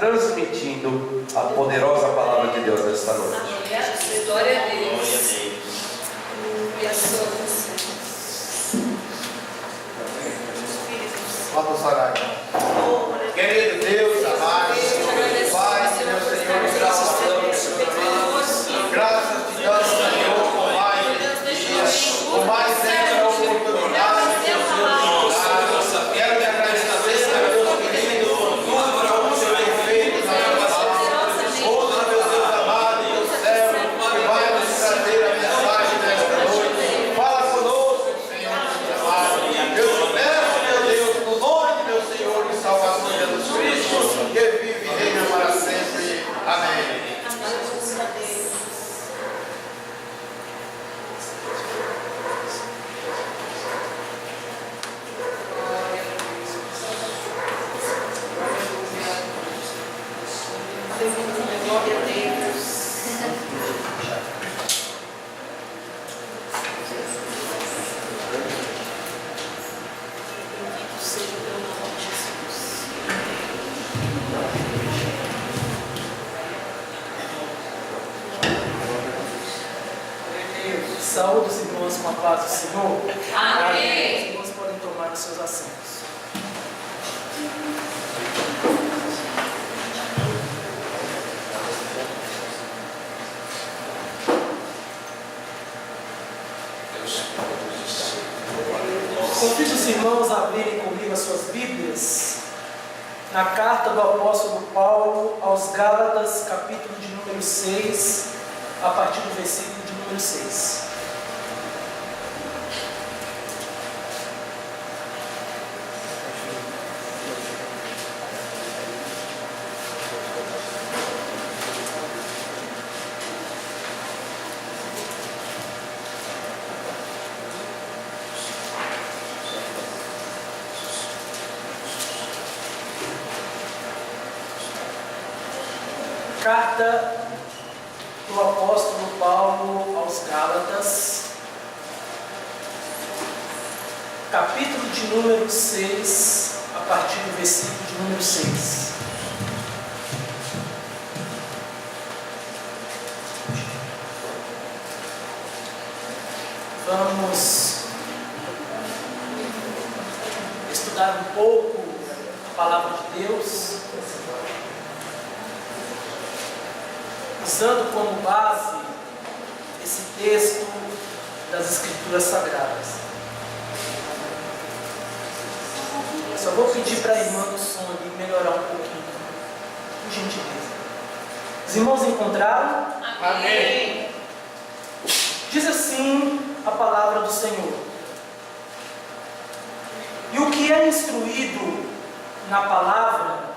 transmitindo a poderosa palavra de Deus nesta noite. Glória a Deus. Vamos orar. Querido Deus, amado, Pai, meu Senhor, está falando. Graças te damos, Senhor, por mais essa oportunidade, Deus. Quero te agradecer, Senhor, querido, por tudo que o Senhor tem feito na nossa palavra. Ouça, meu Deus amado, Deus céu, que vai nos trazer a mensagem desta noite. Fala conosco, Senhor, Deus amado. Eu te peço, meu Deus, no nome de meu Senhor e Salvador Jesus Cristo, que vive e reina para sempre. Amém. Glória a Deus. Bendito seja o teu nome, Jesus. Saúde os irmãos com a paz do Senhor. Amém. Os irmãos podem tomar os seus assentos. Convido os irmãos a abrirem comigo as suas Bíblias na carta do apóstolo Paulo aos Gálatas, capítulo de número 6, a partir do versículo de número 6. Carta do apóstolo Paulo aos Gálatas, capítulo de número 6, a partir do versículo de número 6. Vamos estudar um pouco a palavra de Deus, usando como base esse texto das Escrituras Sagradas. Só vou pedir para a irmã do som ali melhorar um pouquinho, por gentileza. Os irmãos encontraram? Amém. Diz assim a palavra do Senhor: e o que é instruído na palavra,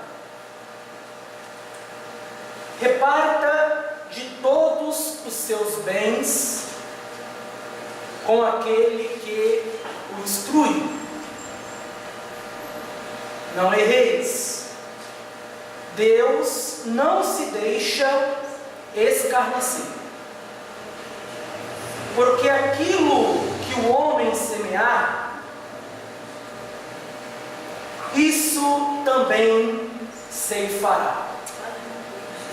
reparta de todos os seus bens com aquele que o instrui. Não erreis. Deus não se deixa escarnecer. Porque aquilo que o homem semear, isso também ceifará.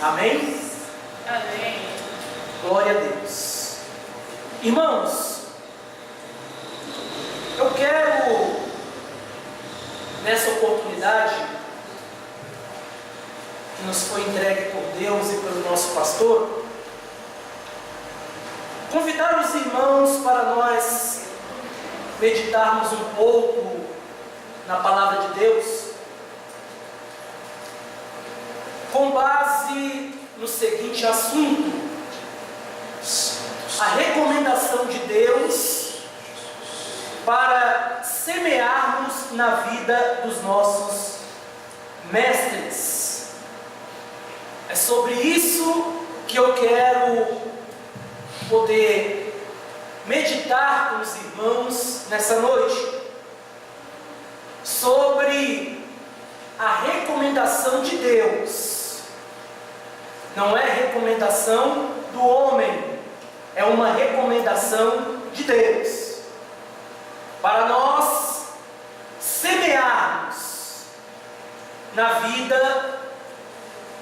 Amém? Amém. Glória a Deus. Irmãos, eu quero, nessa oportunidade que nos foi entregue por Deus e pelo nosso pastor, convidar os irmãos para nós meditarmos um pouco na palavra de Deus, com base no seguinte assunto: a recomendação de Deus para semearmos na vida dos nossos mestres. É sobre isso que eu quero poder meditar com os irmãos nessa noite, sobre a recomendação de Deus. Não é recomendação do homem, é uma recomendação de Deus, para nós semearmos na vida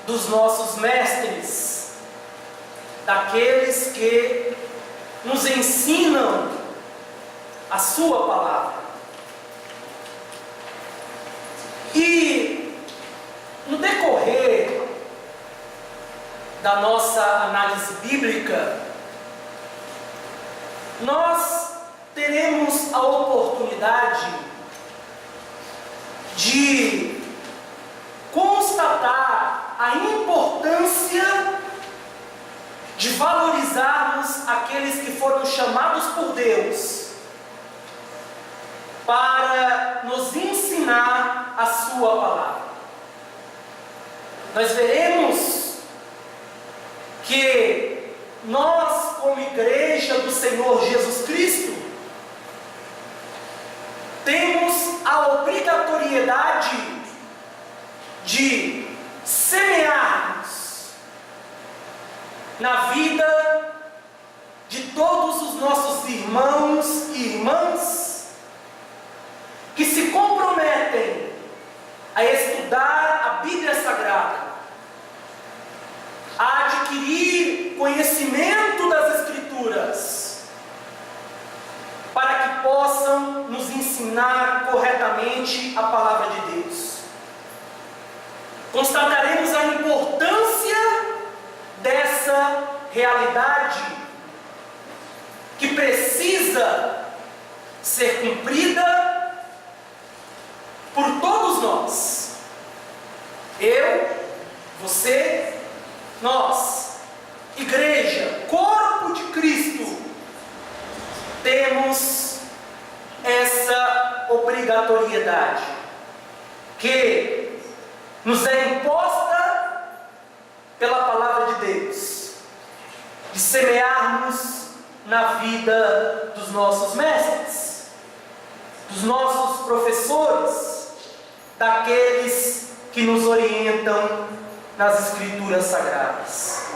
dos nossos mestres, daqueles que nos ensinam a sua palavra. E no decorrer da nossa análise bíblica, nós teremos a oportunidade de constatar a importância de valorizarmos aqueles que foram chamados por Deus para nos ensinar a sua palavra. Nós veremos que nós, como igreja do Senhor Jesus Cristo, temos a obrigatoriedade de semearmos na vida de todos os nossos irmãos e irmãs que se comprometem a estudar a Bíblia Sagrada, a adquirir conhecimento das Escrituras, para que possam nos ensinar corretamente a palavra de Deus. Constataremos a importância dessa realidade que precisa ser cumprida por todos nós. Eu, você, nós, igreja, corpo de Cristo, temos essa obrigatoriedade que nos é imposta pela palavra de Deus, de semearmos na vida dos nossos mestres, dos nossos professores, daqueles que nos orientam nas Escrituras Sagradas.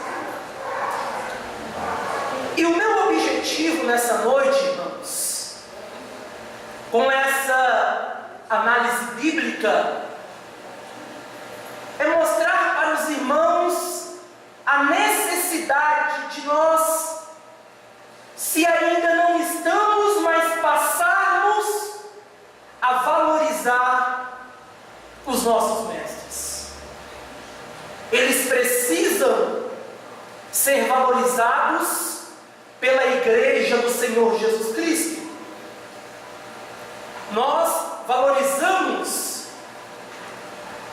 E o meu objetivo nessa noite, irmãos, com essa análise bíblica, é mostrar para os irmãos a necessidade de nós, se ainda não estamos, mas passarmos a valorizar os nossos mestres. Eles precisam ser valorizados pela igreja do Senhor Jesus Cristo. Nós valorizamos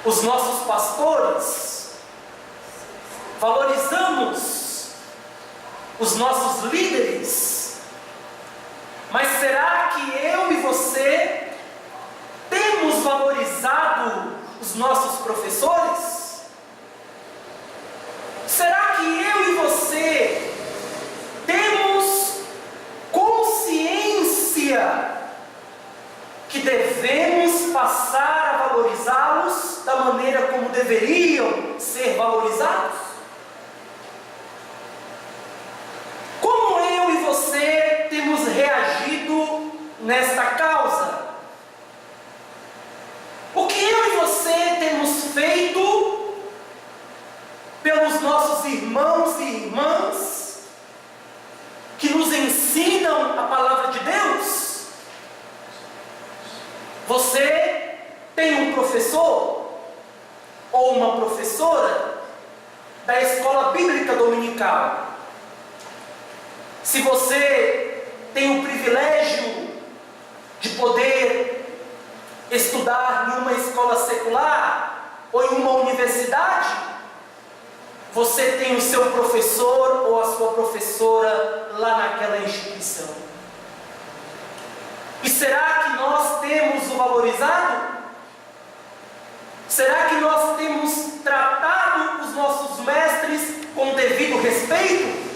os nossos pastores, valorizamos os nossos líderes, mas será que eu e você temos valorizado os nossos professores? Será que eu e você temos consciência que devemos passar a valorizá-los da maneira como deveriam ser valorizados? Como eu e você temos reagido nesta causa? O que eu e você temos feito pelos nossos irmãos e irmãs que nos ensinam a palavra de Deus? Você tem um professor ou uma professora da escola bíblica dominical. Se você tem o privilégio de poder estudar em uma escola secular ou em uma universidade, você tem o seu professor ou a sua professora lá naquela instituição. E será que nós temos o valorizado? Será que nós temos tratado os nossos mestres com o devido respeito?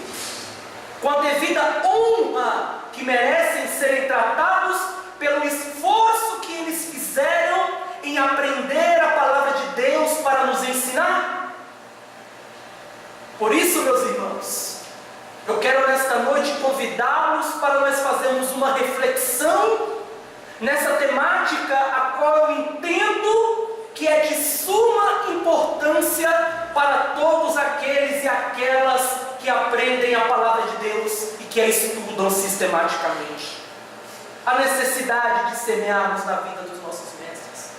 Com a devida honra que merecem serem tratados pelo esforço que eles fizeram em aprender a palavra de Deus para nos ensinar? Por isso, meus irmãos, eu quero nesta noite convidá-los para nós fazermos uma reflexão nessa temática, a qual eu entendo que é de suma importância para aqueles e aquelas que aprendem a palavra de Deus e que a estudam sistematicamente. A necessidade de semearmos na vida dos nossos mestres.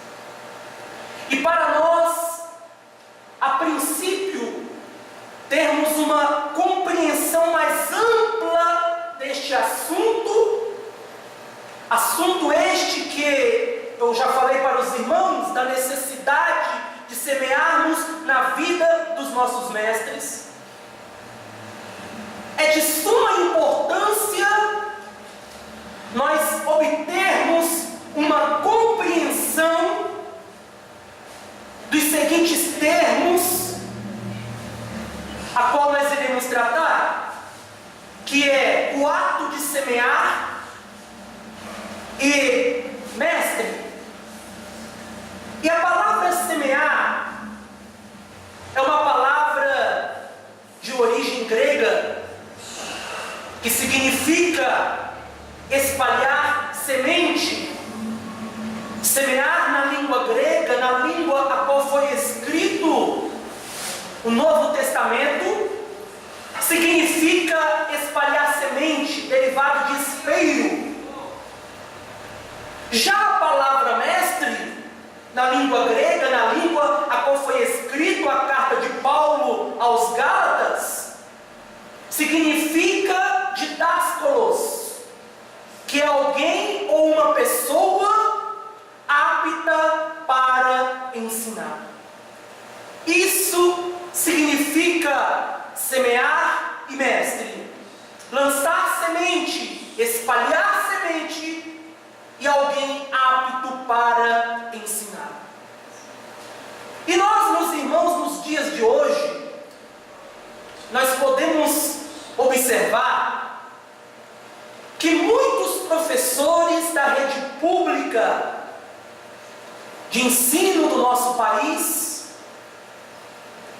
E para nós, a princípio, termos uma compreensão mais ampla deste assunto este que eu já falei para os irmãos, da necessidade de semearmos na vida dos nossos mestres, é de suma importância nós obtermos uma compreensão dos seguintes termos, a qual nós iremos tratar, que é o ato de semear e mestre. E a palavra semear é uma palavra de origem grega que significa espalhar semente. Semear na língua grega, na língua a qual foi escrito o Novo Testamento, significa espalhar semente, derivado de espelho. Já a palavra mestre, na língua grega, na língua a qual foi escrito a carta de Paulo aos Gálatas, significa didáskalos, que é alguém ou uma pessoa apta para ensinar. Isso significa semear e mestre, lançar semente, espalhar semente e alguém apto para ensinar. E nós, meus irmãos, nos dias de hoje, nós podemos observar que muitos professores da rede pública de ensino do nosso país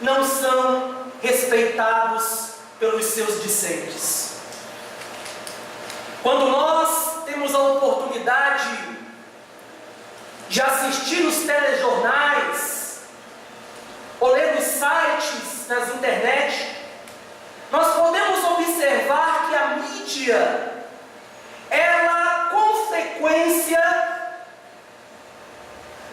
não são respeitados pelos seus discentes. Quando nós temos a oportunidade de assistir os telejornais ou ler os sites nas internet, nós podemos observar que a mídia, ela com frequência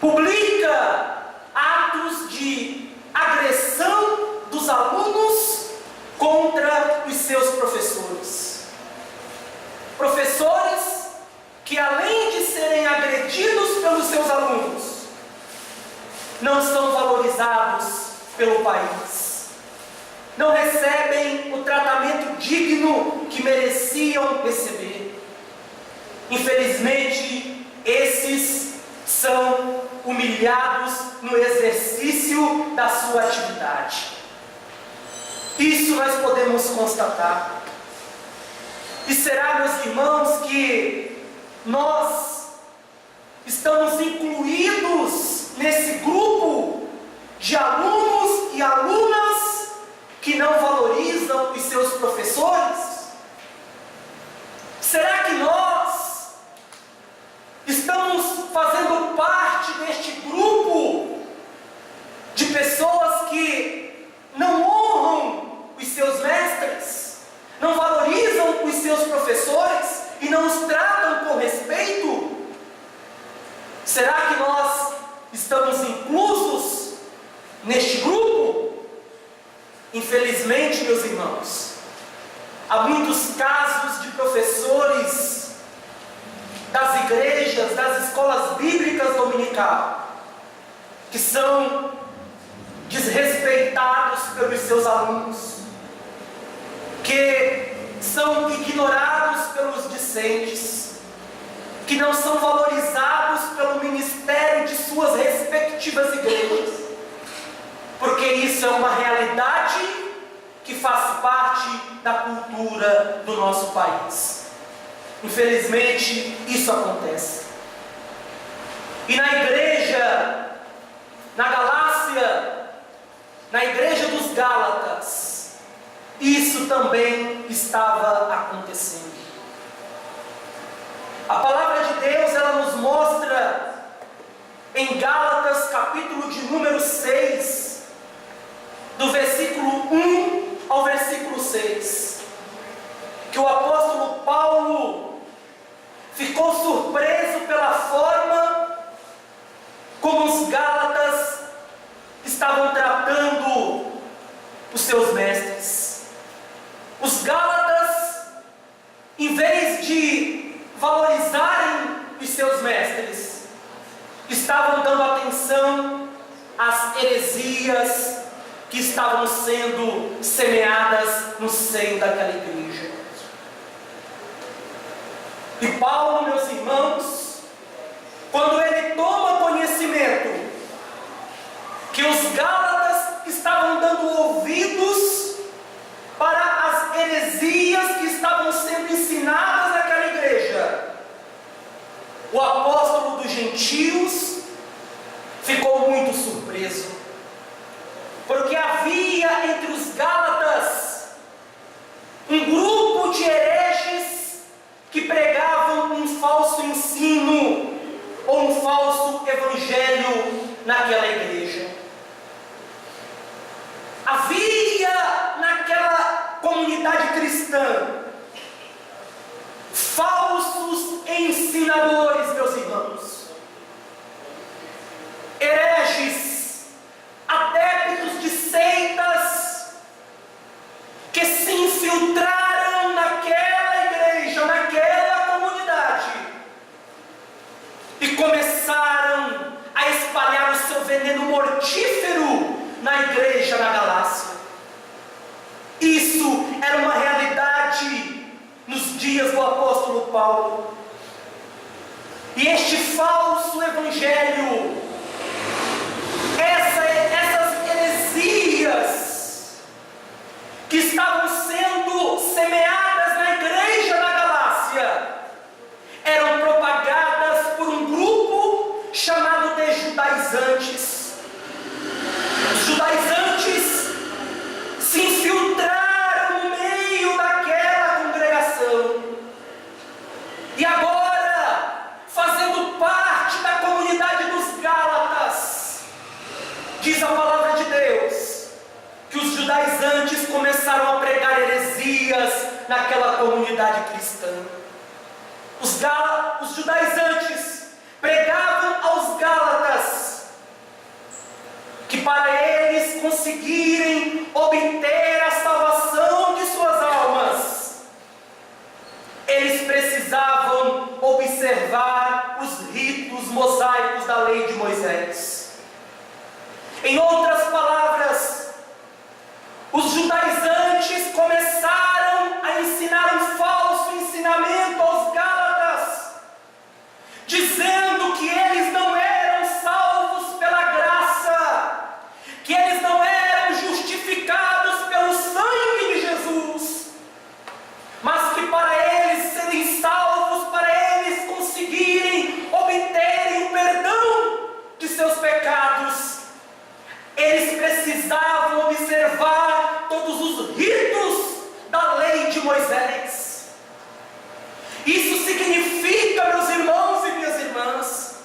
publica atos de agressão dos alunos contra os seus professores. Professores que, além de serem agredidos pelos seus alunos, não são valorizados pelo país, não recebem o tratamento digno que mereciam receber. Infelizmente, esses são humilhados no exercício da sua atividade. Isso nós podemos constatar. E será, meus irmãos, que nós estamos incluídos nesse grupo de alunos e alunas que não valorizam os seus professores? Será que nós estamos fazendo parte deste grupo de pessoas que não honram os seus mestres, não valorizam os seus professores e não os tratam com respeito? Será que nós estamos inclusos neste grupo? Infelizmente, meus irmãos, há muitos casos de professores das igrejas, das escolas bíblicas dominical, que são desrespeitados pelos seus alunos, que são ignorados pelos discentes, que não são valorizados pelo ministério de suas respectivas igrejas, porque isso é uma realidade que faz parte da cultura do nosso país. Infelizmente, isso acontece. E na igreja, na Galácia, na igreja dos Gálatas, isso também estava acontecendo. A palavra de Deus, ela nos mostra em Gálatas, capítulo de número 6, do versículo 1 6, que o apóstolo Paulo ficou surpreso pela forma como os Gálatas estavam tratando os seus mestres. Os Gálatas, em vez de valorizarem os seus mestres, estavam dando atenção às heresias que estavam sendo semeadas no seio daquela igreja. E Paulo, meus irmãos, quando ele toma conhecimento que os Gálatas estavam dando ouvidos para as heresias que estavam sendo ensinadas naquela igreja, o apóstolo dos gentios ficou muito surpreso, porque havia entre os Gálatas um grupo de hereges que pregavam um falso ensino ou um falso evangelho naquela igreja. Havia naquela comunidade cristã falsos ensinadores, meus irmãos, hereges, adeptos de seitas, que se infiltraram naquela igreja, naquela comunidade, e começaram a espalhar o seu veneno mortífero na igreja na Galácia. Isso era uma realidade nos dias do apóstolo Paulo. E este falso evangelho, essas heresias que estavam sendo semeadas na igreja na Galácia, eram propagadas por um grupo chamado de judaizantes. Os judaizantes se infiltraram no meio daquela congregação, e agora, fazendo parte da comunidade dos Gálatas, diz a palavra de Deus que os judaizantes começaram a pregar heresias naquela comunidade cristã. Os judaizantes pregavam aos Gálatas que para eles conseguirem obter a salvação de suas almas, eles precisavam observar os ritos mosaicos da lei de Moisés. Em outras palavras, os judaizantes começaram a ensinar um falso ensinamento aos Gálatas, dizendo que eles não eram salvos pela graça, que eles não eram justificados pelo sangue de Jesus, mas que para eles serem salvos, para eles conseguirem obterem o perdão de seus pecados, eles precisavam observar todos os ritos da lei de Moisés. Isso significa, meus irmãos e minhas irmãs,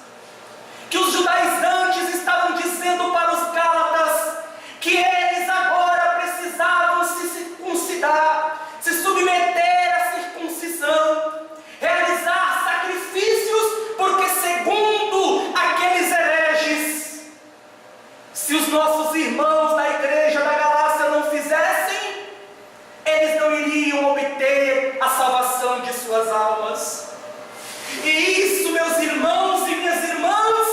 que os judaizantes estavam dizendo para os Gálatas que eles agora precisavam se circuncidar, se submeter à circuncisão, realizar sacrifícios, porque segundo aqueles hereges, se os nossos irmãos da igreja da Galácia não fizessem, eles não iriam obter a salvação de suas almas. E isso, meus irmãos e minhas irmãs,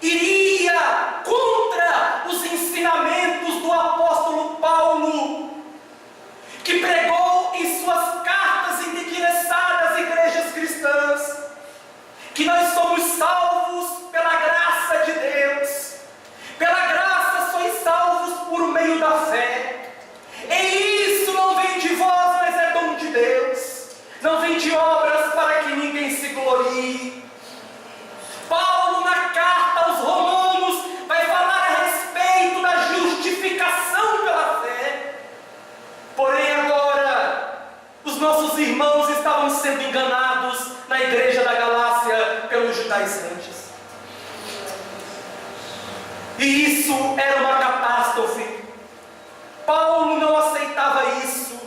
iria contra os ensinamentos do apóstolo Paulo, que pregou em suas cartas endereçadas às igrejas cristãs, que nós somos salvos pela graça de Deus. Pela graça sois salvos por meio da fé. E isso não vem de vós, mas é dom de Deus. Não vem de obras para que ninguém se glorie. Paulo, na carta aos Romanos, vai falar a respeito da justificação pela fé. Porém agora, os nossos irmãos estavam sendo enganados na igreja da Galácia pelos judaizantes. E isso era uma catástrofe. Paulo não aceitava isso.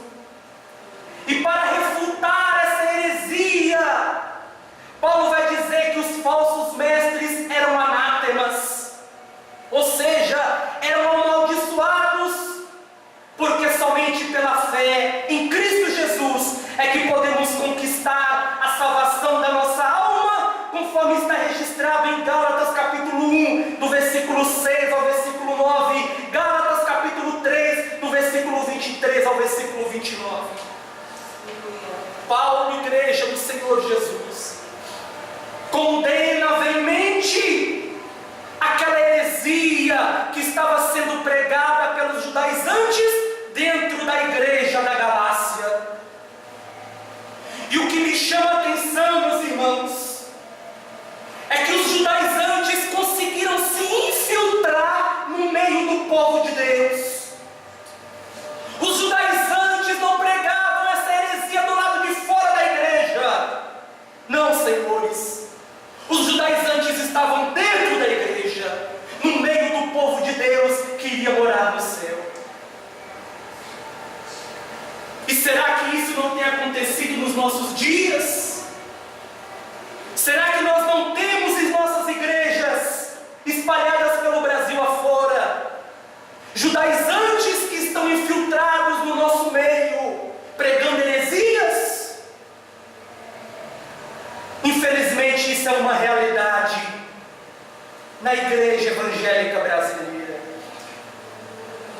fé em Cristo Jesus é que podemos conquistar a salvação da nossa alma, conforme está registrado em Gálatas capítulo 1, do versículo 6 ao versículo 9, Gálatas capítulo 3, do versículo 23 ao versículo 29. Paulo, igreja do Senhor Jesus, condena veemente aquela heresia que estava sendo pregada pelos judaizantes dentro da igreja da Galácia. E o que me chama a atenção, meus irmãos, é que os judaizantes conseguiram se infiltrar no meio do povo de Deus. Os judaizantes não pregavam essa heresia do lado de fora da igreja. Não, senhores. Os judaizantes estavam dentro da igreja, no meio do povo de Deus que iria morar no céu. E será que isso não tem acontecido nos nossos dias? Será que nós não temos em nossas igrejas, espalhadas pelo Brasil afora, judaizantes que estão infiltrados no nosso meio, pregando heresias? Infelizmente isso é uma realidade na igreja evangélica brasileira.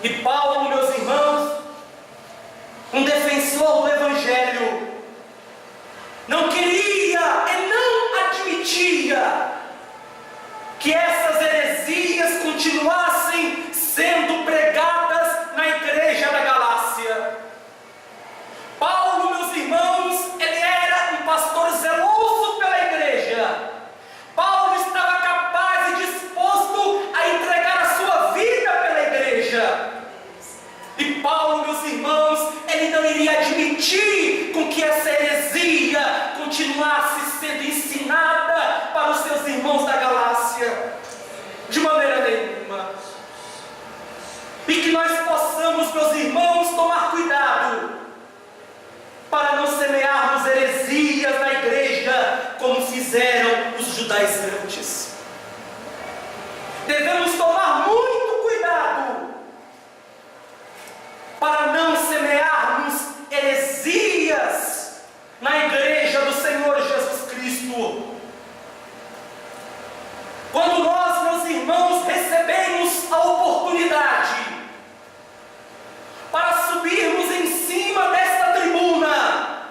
E Paulo, meus irmãos, um defensor do evangelho, não queria e não admitia que essas heresias continuassem sendo pregadas na igreja da Galácia. Paulo, meus irmãos, ele era um pastor zeloso pela igreja. Paulo estava capaz e disposto a entregar a sua vida pela igreja. E Paulo, meus irmãos, ele não iria admitir com que essa heresia continuasse sendo ensinada para os seus irmãos da Galácia, de maneira nenhuma. E que nós possamos, meus irmãos, tomar cuidado para não semearmos heresias na igreja como fizeram os judaizantes. Devemos tomar muito cuidado para não semearmos heresias na igreja do Senhor Jesus Cristo. Quando nós, meus irmãos, recebemos a oportunidade para subirmos em cima desta tribuna,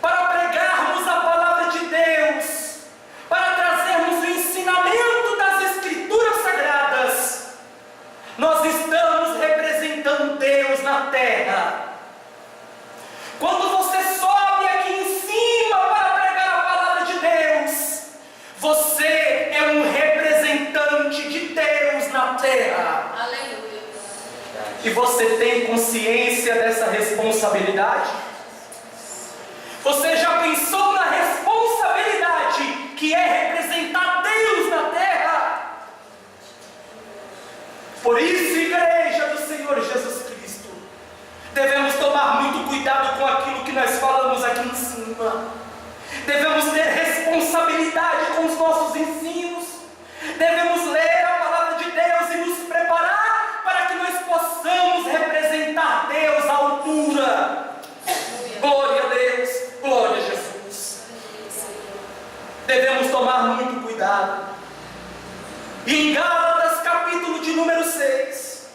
para pregarmos a palavra de Deus, para trazermos o ensinamento das Escrituras Sagradas, nós estamos representando Deus na terra. Quando você sobe aqui em cima para pregar a palavra de Deus, você é um representante de Deus na terra. Aleluia. E você tem consciência dessa responsabilidade? Você já pensou na responsabilidade que é representar Deus na terra? Por isso, igreja do Senhor Jesus Cristo, devemos tomar muito cuidado com aquilo que nós falamos aqui em cima. Devemos ter responsabilidade com os nossos ensinos. Devemos ler a palavra de Deus e nos preparar para que nós possamos representar Deus à altura. Glória a Deus, glória a Jesus. Devemos tomar muito cuidado. E em Gálatas capítulo de número 6,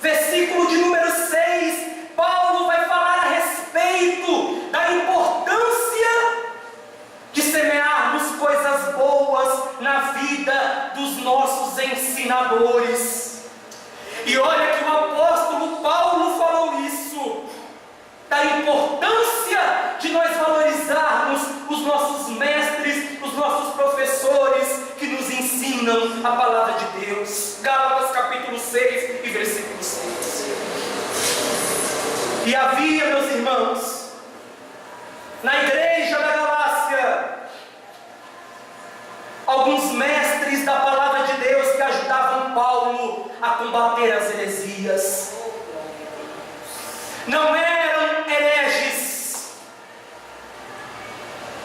versículo de número 6, Paulo vai falar a respeito da importância de semearmos coisas boas na vida dos nossos ensinadores. E olha que o apóstolo Paulo falou isso, da importância de nós valorizarmos os nossos mestres, os nossos professores que nos ensinam a palavra de Deus. Gálatas capítulo 6 e versículo 6. E havia, meus irmãos, na igreja da Galácia, alguns mestres da palavra de Deus que ajudavam Paulo a combater as heresias. Não eram hereges,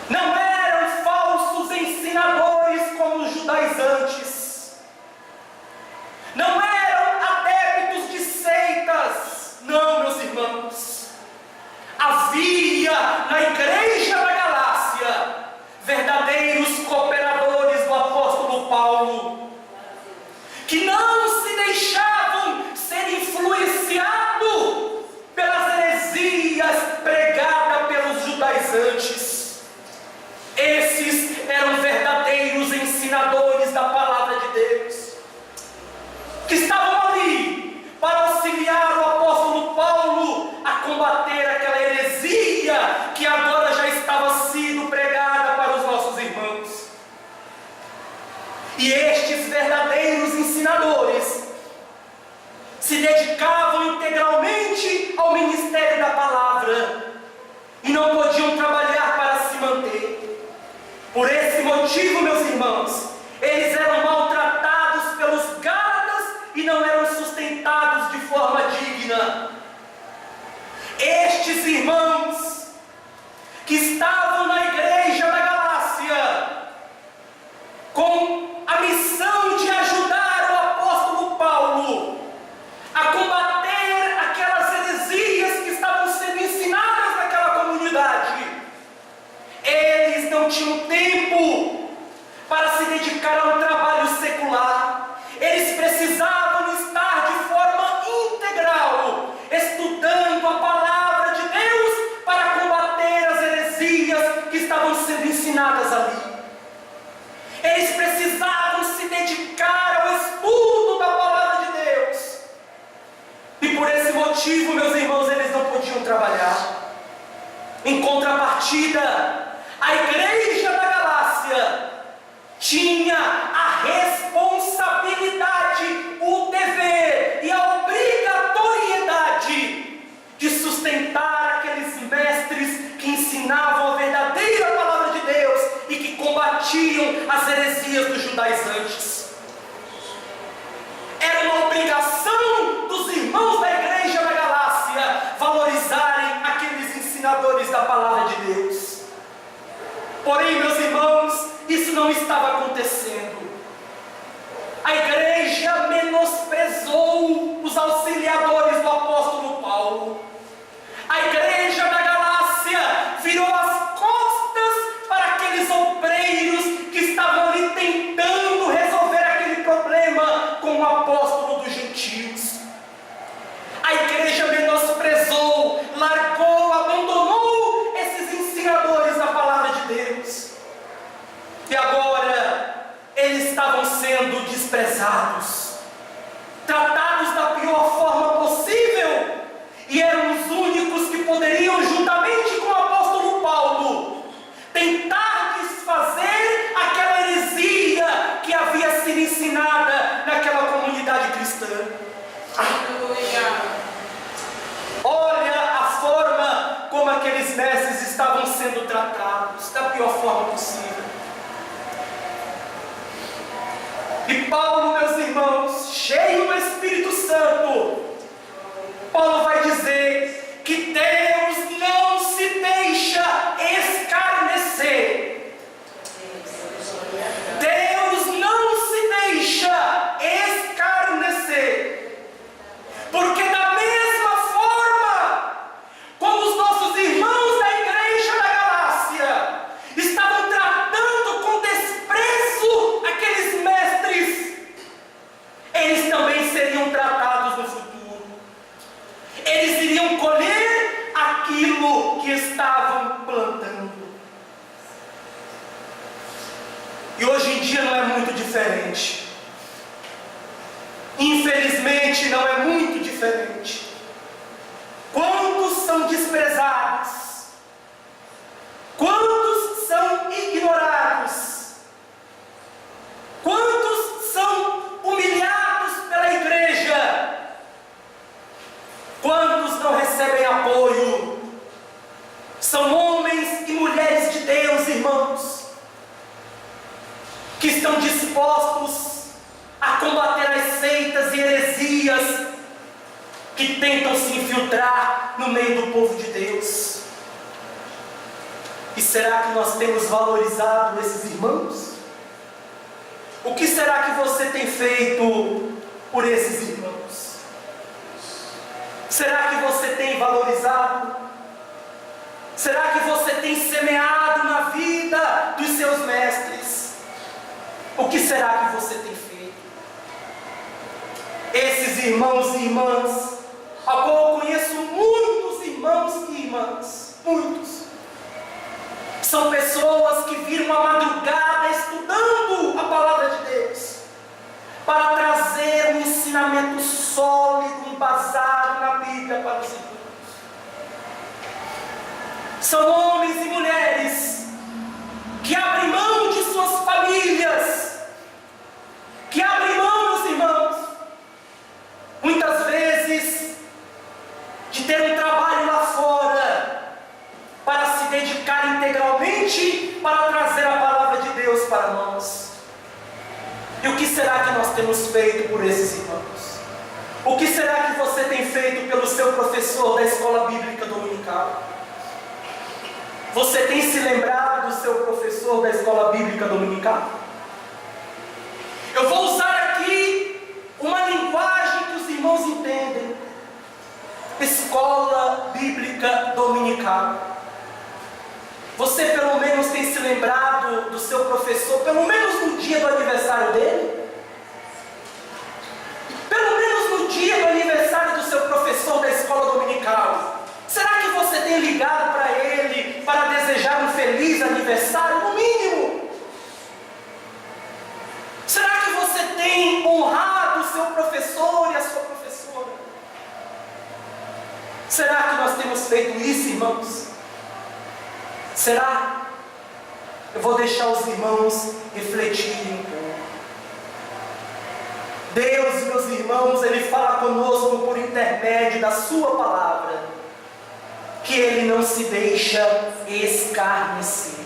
não eram falsos ensinadores como os judaizantes, não eram adeptos de seitas. Não, meus irmãos, dedicavam integralmente ao ministério da palavra e não podiam trabalhar para se manter. Por esse motivo, meus irmãos, eles eram maltratados pelos Gálatas e não eram sustentados de forma digna. Estes irmãos que estavam na igreja da Galácia com a missão de ajudar o apóstolo Paulo a combater aquelas heresias que estavam sendo ensinadas naquela comunidade, eles não tinham tempo para se dedicar a um trabalho secular. Eles precisavam estar de forma integral, estudando a palavra de Deus para combater as heresias que estavam sendo ensinadas ali. Eles precisavam se dedicar ao estudo da palavra de Deus. E por esse motivo, meus irmãos, eles não podiam trabalhar. Em contrapartida, a igreja da Galácia tinha a responsabilidade, o dever e a obrigatoriedade de sustentar aqueles mestres que ensinavam a verdadeira palavra de Deus e que combatiam as heresias dos judaizantes. Era uma obrigação dos irmãos da igreja da Galácia valorizarem aqueles ensinadores da palavra de Deus. Porém, meus irmãos, isso não estava acontecendo. A igreja menosprezou os auxiliadores do apóstolo Paulo. A igreja da Galácia virou as costas para aqueles obreiros que estavam ali tentando resolver aquele problema com o apóstolo dos gentios. A igreja menosprezou, largou, abandonou esses ensinadores da palavra de Deus. E agora eles estavam sendo desprezados, tratados da pior forma possível, e eram os únicos que poderiam, juntamente com o apóstolo Paulo, tentar desfazer aquela heresia que havia sido ensinada naquela comunidade cristã. Olha a forma como aqueles mestres estavam sendo tratados, da pior forma possível. E Paulo, meus irmãos, cheio do Espírito Santo, Paulo vai dizer que Deus não se deixa escarnecer. Deus não se deixa escarnecer. Porque da mesma forma como os nossos irmãos da igreja da Galácia estavam tratando com desprezo aqueles mestres, eles também seriam tratados no futuro. Eles iriam colher aquilo que estavam plantando. E hoje em dia não é muito diferente. Infelizmente não é muito diferente. Quantos são desprezados? Quantos são ignorados? Quantos são humilhados pela igreja? Quantos não recebem apoio? São homens e mulheres de Deus, irmãos, que estão dispostos a combater as seitas e heresias que tentam se infiltrar no meio do povo de Deus. E será que nós temos valorizado esses irmãos? O que será que você tem feito por esses irmãos? Será que você tem valorizado? Será que você tem semeado na vida dos seus mestres? O que será que você tem feito? Esses irmãos e irmãs, a qual eu conheço muitos irmãos e irmãs, muitos, são pessoas que viram a madrugada estudando a palavra de Deus, para trazer um ensinamento sólido, embasado na Bíblia para os irmãos. São homens e mulheres que abrem mão de suas famílias, que abrem mão, meus irmãos, muitas vezes será que nós temos feito por esses irmãos? O que será que você tem feito pelo seu professor da escola bíblica dominical? Você tem se lembrado do seu professor da escola bíblica dominical? Eu vou usar aqui uma linguagem que os irmãos entendem. Escola bíblica dominical. Você pelo menos tem se lembrado do seu professor, pelo menos no dia do aniversário dele? Pelo menos no dia do aniversário do seu professor da escola dominical. Será que você tem ligado para ele para desejar um feliz aniversário? No mínimo. Será que você tem honrado o seu professor e a sua professora? Será que nós temos feito isso, irmãos? Será? Eu vou deixar os irmãos refletirem um pouco. Deus, meus irmãos, Ele fala conosco por intermédio da Sua palavra, que Ele não se deixa escarnecer.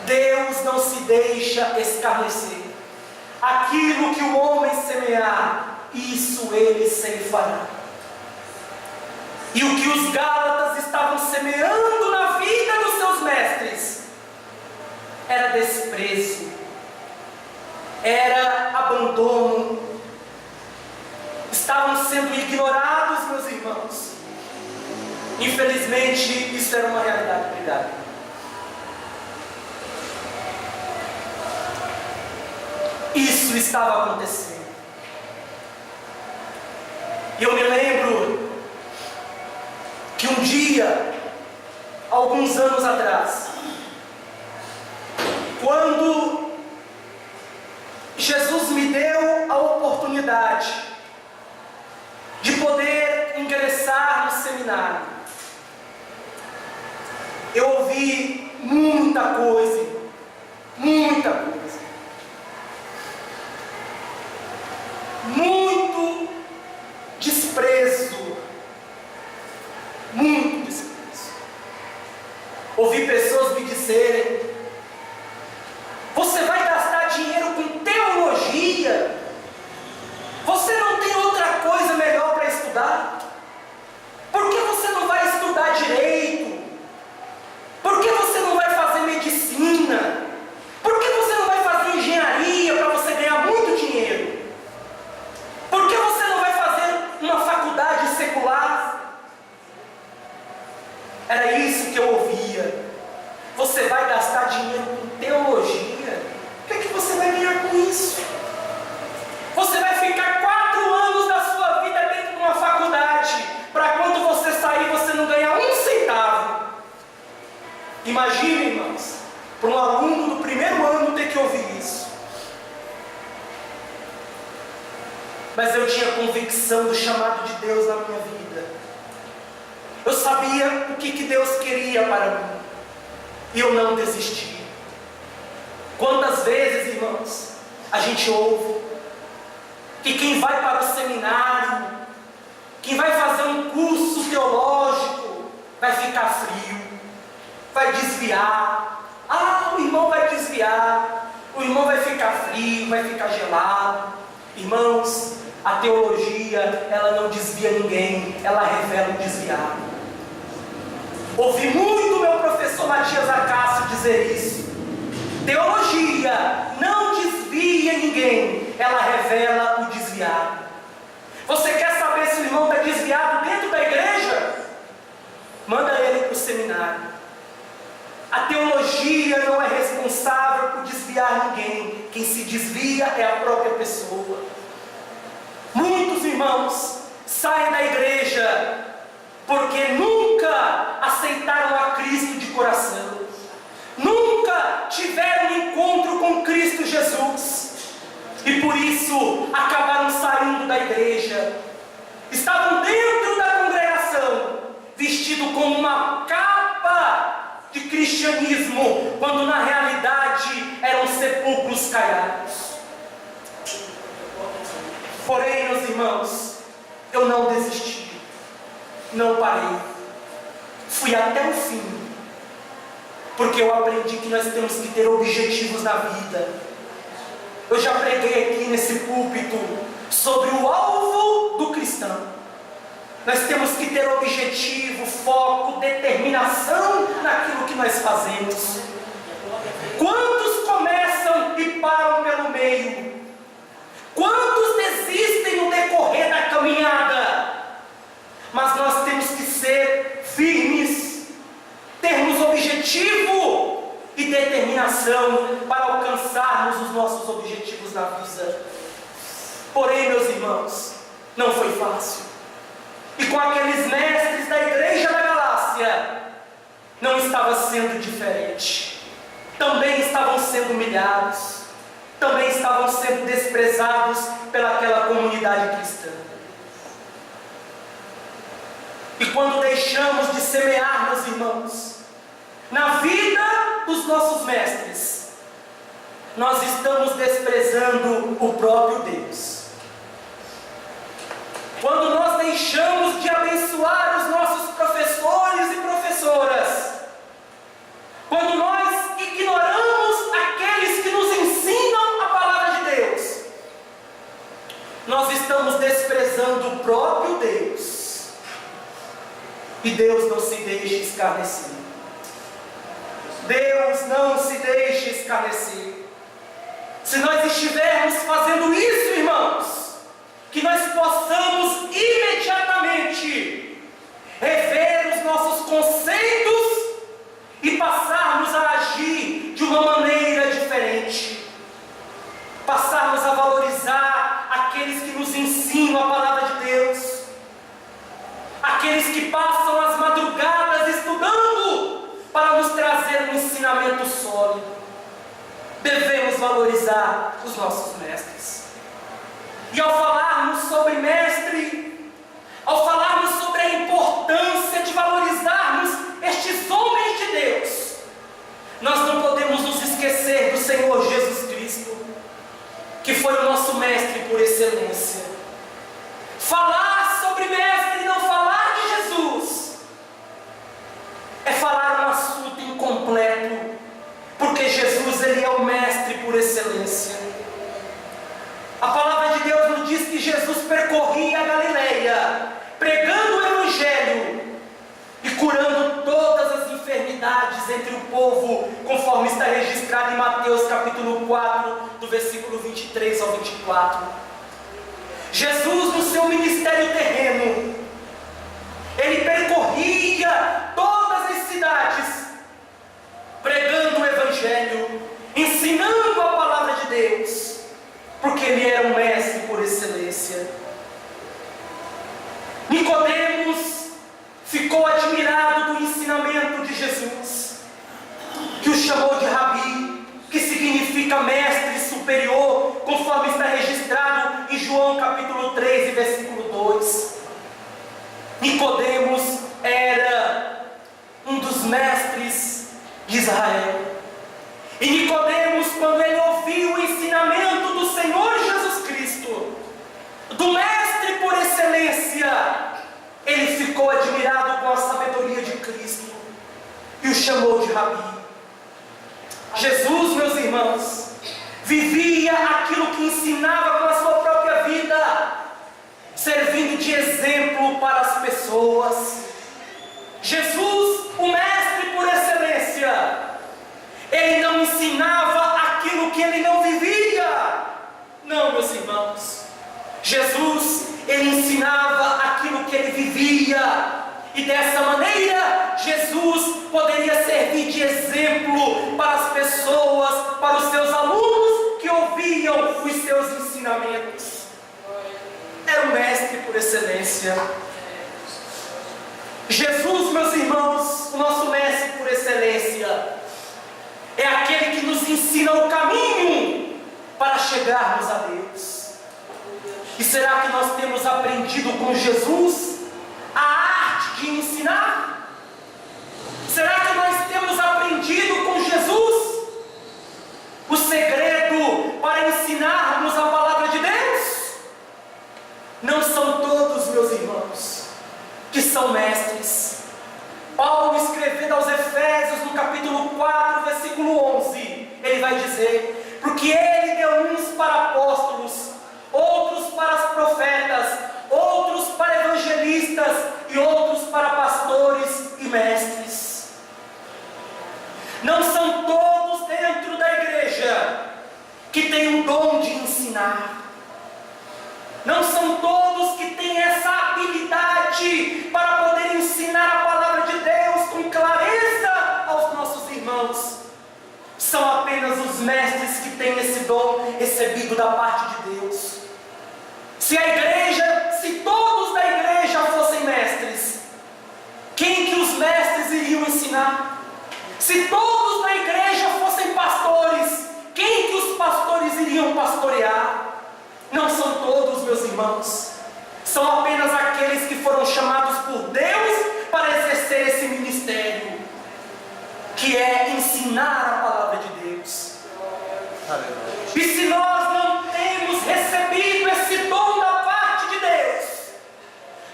Deus não se deixa escarnecer. Aquilo que o homem semear, isso Ele ceifará. E o que os Gálatas estavam semeando na vida dos seus mestres era desprezo, era abandono. Estavam sendo ignorados, meus irmãos. Infelizmente, isso era uma realidade. Obrigado. Isso estava acontecendo. E eu me lembro que um dia, alguns anos atrás, quando Jesus me deu a oportunidade de poder ingressar no seminário, eu ouvi muita coisa, muita coisa, muito desprezo, muito desprezo. Ouvi pessoas me dizerem: você vai gastar dinheiro com teologia? Você não tem outra coisa melhor para estudar? Por que você não vai estudar direito? Por que você não vai fazer medicina? Por que você não vai fazer engenharia para você ganhar muito dinheiro? Por que você não vai fazer uma faculdade secular? Era isso que eu ouvia. Você vai gastar dinheiro com teologia? O que é que você vai ganhar com isso? Você vai ficar 4 anos da sua vida dentro de uma faculdade, para quando você sair você não ganhar 1 centavo. Imagine, irmãos, para um aluno do primeiro ano ter que ouvir isso. Mas eu tinha convicção do chamado de Deus na minha vida. Eu sabia o que Deus queria para mim. E eu não desisti. Quantas vezes, irmãos, a gente ouve que quem vai para o seminário, quem vai fazer um curso teológico, vai ficar frio, vai desviar. Ah, o irmão vai desviar, o irmão vai ficar frio, vai ficar gelado. Irmãos, a teologia, ela não desvia ninguém, ela revela o desviado. Ouvi muito meu professor Matias Acácio dizer isso. Teologia não desvia ninguém, ela revela o desviado. Você quer saber se o irmão está desviado dentro da igreja? Manda ele para o seminário. A teologia não é responsável por desviar ninguém. Quem se desvia é a própria pessoa. Muitos irmãos saem da igreja porque nunca aceitaram a Cristo de coração, nunca tiveram um encontro com Cristo Jesus, e por isso acabaram saindo da igreja. Estavam dentro da congregação, vestido com uma capa de cristianismo, quando na realidade eram sepulcros caiados. Porém, meus irmãos, eu não desisti. Não parei, fui até o fim, porque eu aprendi que nós temos que ter objetivos na vida. Eu já preguei aqui nesse púlpito sobre o alvo do cristão. Nós temos que ter objetivo, foco, determinação naquilo que nós fazemos. Quantos começam e param pelo meio? Quantos desistem no decorrer da caminhada? Mas nós temos que ser firmes, termos objetivo e determinação para alcançarmos os nossos objetivos na vida. Porém, meus irmãos, não foi fácil. E com aqueles mestres da igreja da Galácia, não estava sendo diferente. Também estavam sendo humilhados, também estavam sendo desprezados pelaquela comunidade cristã. E quando deixamos de semear, meus irmãos, na vida dos nossos mestres, nós estamos desprezando o próprio Deus. Quando nós deixamos de abençoar os nossos professores e professoras, quando nós ignoramos aqueles que nos ensinam a palavra de Deus, nós estamos desprezando o próprio Deus. E Deus não se deixa escarnecer. Deus não se deixa escarnecer. Se nós estivermos fazendo isso, irmãos, que nós possamos imediatamente rever os nossos conceitos e passarmos a agir de uma maneira diferente. Passarmos a valorizar aqueles que nos ensinam a palavra de Deus, aqueles que passam as madrugadas estudando para nos trazer um ensinamento sólido. Devemos valorizar os nossos mestres. E ao falarmos sobre mestre, ao falarmos sobre a importância de valorizarmos estes homens de Deus, nós não podemos nos esquecer do Senhor Jesus Cristo, que foi o nosso mestre por excelência. Falar sobre mestre e não falar de Jesus é falar um assunto incompleto, porque Jesus, ele é o mestre por excelência. A palavra de Deus nos diz que Jesus percorria a Galileia, pregando o Evangelho e curando todas as enfermidades entre o povo, conforme está registrado em Mateus capítulo 4, do versículo 23 ao 24. Jesus, no seu ministério terreno, ele percorria todas as cidades, pregando o Evangelho, ensinando a palavra de Deus, porque ele era um mestre por excelência. Nicodemos ficou admirado do ensinamento de Jesus, que o chamou de Rabi, que significa mestre superior, conforme está registrado em João capítulo 3 e versículo 2. Nicodemos era um dos mestres de Israel. E Nicodemos, quando ele ouviu o ensinamento do Senhor Jesus Cristo, do mestre por excelência, ele ficou admirado com a sabedoria de Cristo e o chamou de Rabi. Jesus, meus irmãos, vivia aquilo que ensinava com a sua própria vida, servindo de exemplo para as pessoas. Jesus, o mestre por excelência, ele não ensinava aquilo que ele não vivia. Não, meus irmãos. Jesus, ele ensinava aquilo que ele vivia. E dessa maneira, Jesus poderia servir de exemplo para as pessoas, para os seus alunos que ouviam os seus ensinamentos. Era o mestre por excelência. Jesus, meus irmãos, o nosso mestre por excelência, é aquele que nos ensina o caminho para chegarmos a Deus. E será que nós temos aprendido com Jesus a arte de ensinar? Será que nós temos aprendido com Jesus o segredo para ensinarmos a palavra de Deus? Não são todos, meus irmãos, que são mestres. Paulo, escrevendo aos Efésios, no capítulo 4, versículo 11, ele vai dizer: porque ele deu uns para apóstolos, outros para profetas, outros para evangelistas e outros para pastores e mestres. Não são todos dentro da igreja que têm o dom de ensinar. Não são todos que têm essa habilidade para poder ensinar a palavra de Deus com clareza aos nossos irmãos. São apenas os mestres que têm esse dom recebido da parte de Deus. Se todos da igreja fossem mestres, quem que os mestres iriam ensinar? Se todos da igreja fossem pastores, quem que os pastores iriam pastorear? Não são todos, meus irmãos. São apenas aqueles que foram chamados por Deus para exercer esse ministério, que é ensinar a palavra de Deus. E se nós não temos recebido esse dom da parte de Deus,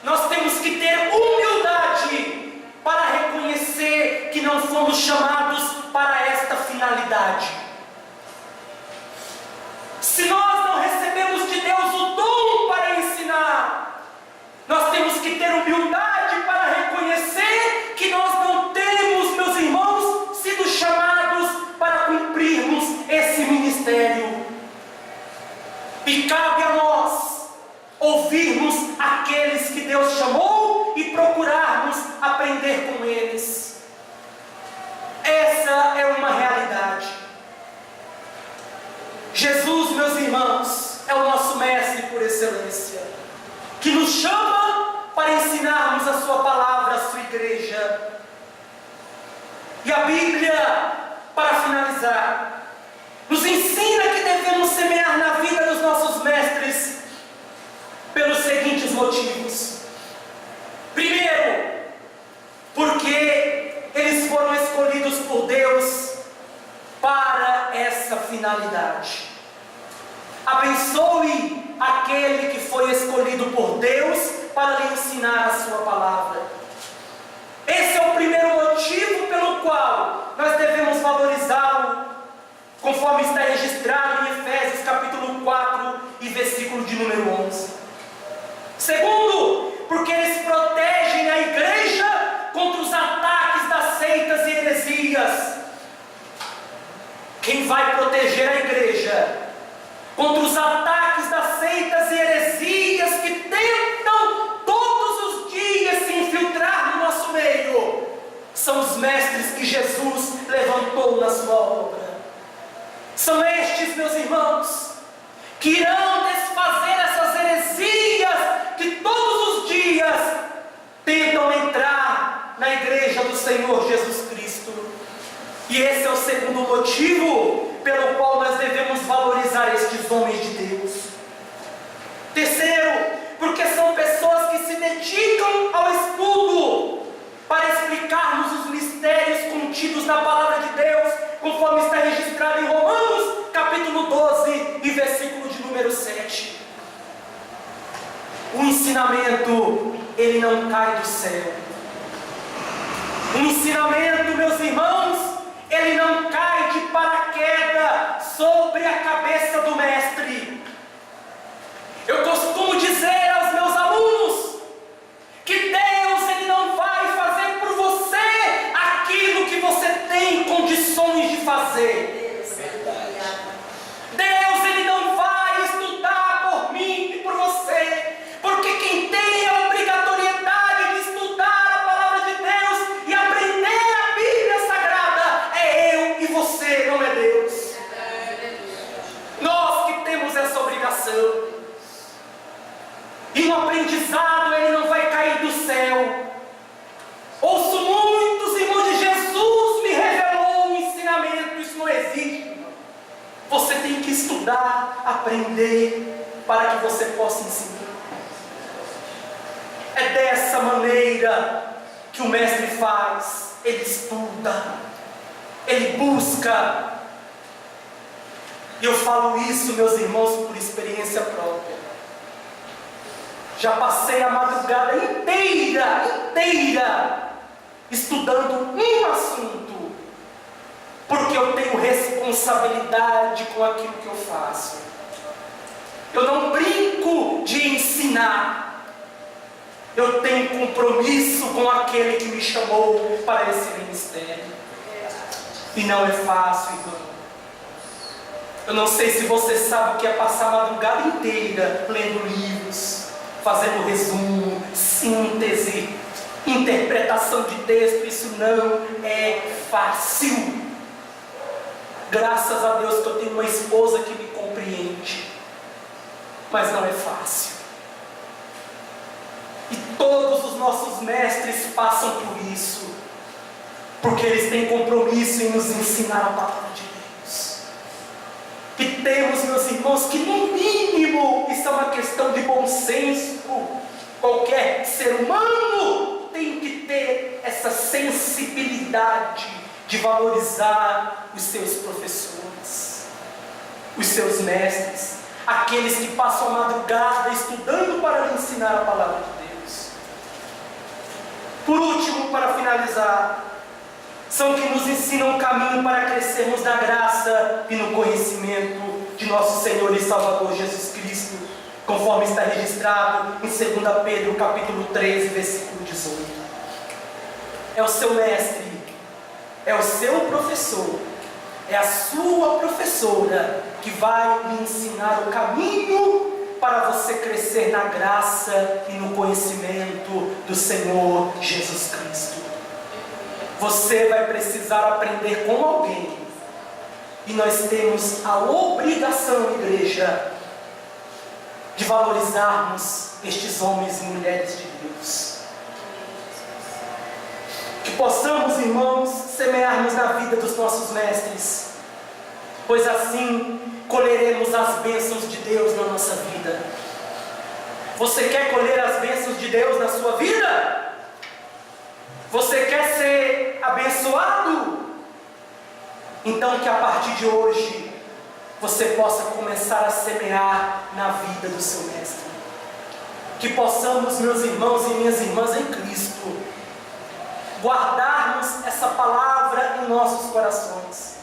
nós temos que ter humildade para reconhecer que não fomos chamados para esta finalidade. Se nós não recebemos de Deus o dom para ensinar, nós temos que ter humildade para reconhecer que nós não temos, meus irmãos, sido chamados para cumprirmos esse ministério. E cabe a nós ouvirmos aqueles que Deus chamou e procurarmos aprender com eles. Essa é uma realidade. Jesus, meus irmãos, é o nosso mestre por excelência, que nos chama para ensinarmos a sua palavra à sua igreja. E a Bíblia, para finalizar, nos ensina que devemos semear na vida dos nossos mestres pelos seguintes motivos. Primeiro, porque eles foram escolhidos por Deus para essa finalidade. Abençoe aquele que foi escolhido por Deus para lhe ensinar a sua palavra. Esse é o primeiro motivo pelo qual nós devemos valorizá-lo, conforme está registrado em Efésios capítulo 4 e versículo de número 11. Segundo, porque eles protegem a igreja contra os ataques das seitas e heresias. Quem vai proteger a igreja contra os ataques das seitas e heresias que tentam todos os dias se infiltrar no nosso meio, são os mestres que Jesus levantou na sua obra. São estes, meus irmãos, que irão desfazer essas heresias que todos os dias tentam entrar na igreja do Senhor Jesus Cristo. E esse é o segundo motivo pelo qual nós devemos valorizar estes homens de Deus. Terceiro, porque são pessoas que se dedicam ao estudo para explicarmos os mistérios contidos na palavra de Deus, conforme está registrado em Romanos capítulo 12 e versículo de número 7. O ensinamento, ele não cai do céu. O ensinamento, meus irmãos, ele não cai de paraquedas sobre a cabeça do mestre. Eu costumo dizer aos meus alunos que Deus, ele não vai fazer por você aquilo que você tem condições de fazer. Deus, ele não vai estudar por mim e por você, porque quem tem a obrigatoriedade de estudar a palavra de Deus e aprender a Bíblia Sagrada é eu e você, não é Deus. Nós que temos essa obrigação. E o aprendizado, ele não vai cair do céu. Ouço muitos irmãos de Jesus me revelou um ensinamento. Isso não existe. Você tem que estudar, aprender, para que você possa ensinar. É dessa maneira que o mestre faz. Ele estuda, ele busca. E eu falo isso, meus irmãos, por experiência própria. Já passei a madrugada inteira estudando um assunto, porque eu tenho responsabilidade com aquilo que eu faço. Eu não brinco de ensinar. Eu tenho compromisso com aquele que me chamou para esse ministério. E não é fácil, irmão. Eu não sei se você sabe o que é passar a madrugada inteira lendo livros, fazendo resumo, síntese, interpretação de texto. Isso não é fácil. Graças a Deus que eu tenho uma esposa que me compreende. Mas não é fácil. E todos os nossos mestres passam por isso, porque eles têm compromisso em nos ensinar a palavra de Deus. E temos, meus irmãos, que no mínimo, isso é uma questão de bom senso. Qualquer ser humano tem que ter essa sensibilidade de valorizar os seus professores, os seus mestres, aqueles que passam a madrugada estudando para lhe ensinar a palavra de Deus. Por último, para finalizar, são que nos ensinam o caminho para crescermos na graça e no conhecimento de nosso Senhor e Salvador Jesus Cristo, conforme está registrado em 2 Pedro capítulo 13, versículo 18. É o seu mestre, é o seu professor, é a sua professora que vai lhe ensinar o caminho para você crescer na graça e no conhecimento do Senhor Jesus Cristo. Você vai precisar aprender com alguém. E nós temos a obrigação, igreja, de valorizarmos estes homens e mulheres de Deus. Que possamos, irmãos, semearmos na vida dos nossos mestres, pois assim colheremos as bênçãos de Deus na nossa vida. Você quer colher as bênçãos de Deus na sua vida? Você quer ser abençoado? Então que a partir de hoje você possa começar a semear na vida do seu mestre. Que possamos, meus irmãos e minhas irmãs em Cristo, guardarmos essa palavra em nossos corações.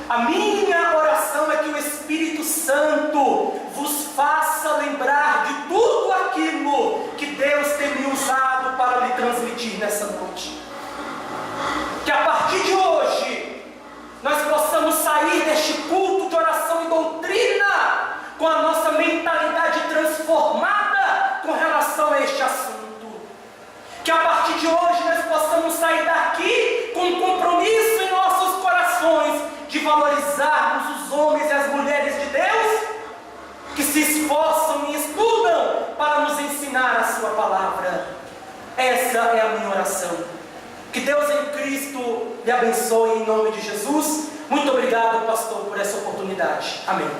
A minha oração é que o Espírito Santo vos faça lembrar de tudo aquilo que Deus tem me usado para lhe transmitir nessa noite. Que a partir de hoje nós possamos sair deste culto de oração e doutrina com a nossa mentalidade transformada com relação a este assunto. Que a partir de hoje nós possamos sair daqui com um compromisso em nossos corações de valorizarmos os homens e as mulheres de Deus que se esforçam e estudam para nos ensinar a sua palavra. Essa é a minha oração. Que Deus em Cristo lhe abençoe em nome de Jesus. Muito obrigado, pastor, por essa oportunidade. Amém.